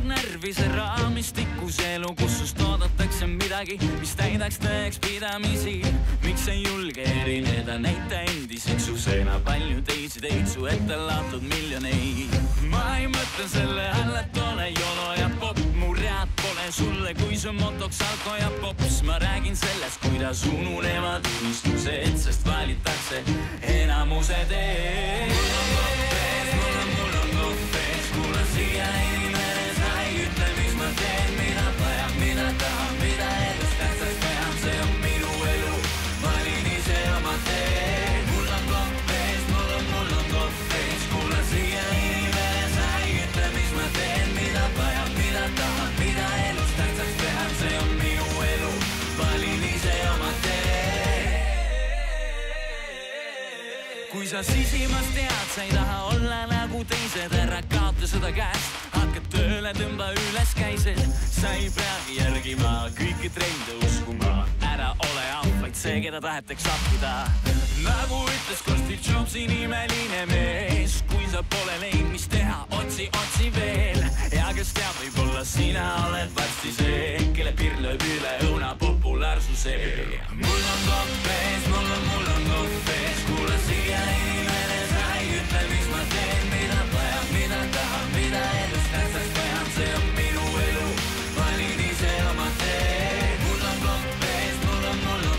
närvi see raamistikus elu, kus sust oodatakse midagi, mis täidaks tõeks pidamisi. Miks ei julge erineda näita endiseks su seena palju teisi teid su ette latud miljoneid. Ma ei mõtle selle all, et ole jolo ja pop, mu read pole sulle, kui su motoks alko ja pops. Ma räägin sellest, kuidas ununevad unistused, sest valitakse enamuse tee. Mul on koppes, kuula siia inimene, sa ei ütle, mis ma teen, mida vaja, mida tahan, mida elust tähtsaks pean, see on minu elu, valin ise oma tee. Mul on koppes, kuula siia inimene, sa ei ütle, mis ma teen, mida vaja, mida tahan, mida elust tähtsaks pean, see on minu elu, valin ise oma tee. Kui sa sisimas tead, sa ei taha olla nagu teised, ära kaota seda käest, hakka tööle, tõmba üles käised. Sa ei peagi järgima kõiki trende uskuma, ära ole vaid see, keda tahetaks appida. Nagu ütles Steve Jobsi nimeline mees, kui sa pole leid, mis teha, otsi veel. Ja kes teab, võib-olla sina oled varsti see, kelle piir lööb üle õuna populaarsuse. Mul on koppes, kuula siia inimene, sa ei ütle, mis ma teen, mida vaja, mida tahan, mida elust tähtsaks pean, see on minu elu, valin ise oma tee. Mul on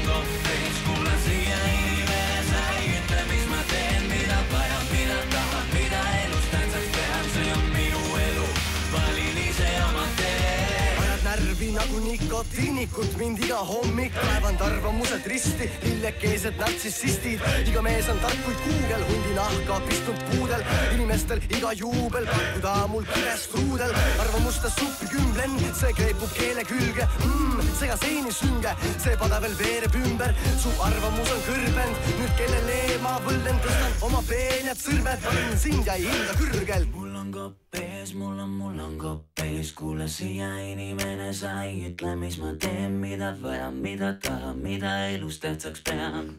koppes, kuula siia inimene, sa ei ütle, mis ma teen, mida vaja, mida tahan, mida elust tähtsaks pean, see on minu elu, valin ise oma tee. Ajad närvi nagu nikotiinikut, mind iga hommik kaevand arvamused risti, lillekeesed nartsissistid. Iga mees on tark kuid kuugel, hundi nahka pistunud puudel, inimestel iga juubel, pakkuda mul kirest ruudel. Arvamuste suppi kümblen, see kreepub keele külge, sega seini sünge, see pada veel veereb ümber. Su arvamus on kõrbend, nüüd kellele ma võllen, tõstan oma peened sõrmed, panin sind ja ei hinda kõrgel. Mul on koppes, kuule siia inimene, sa ei ütle, mis ma teen, mida vaja, mida tahan, mida elus tähtsaks pean.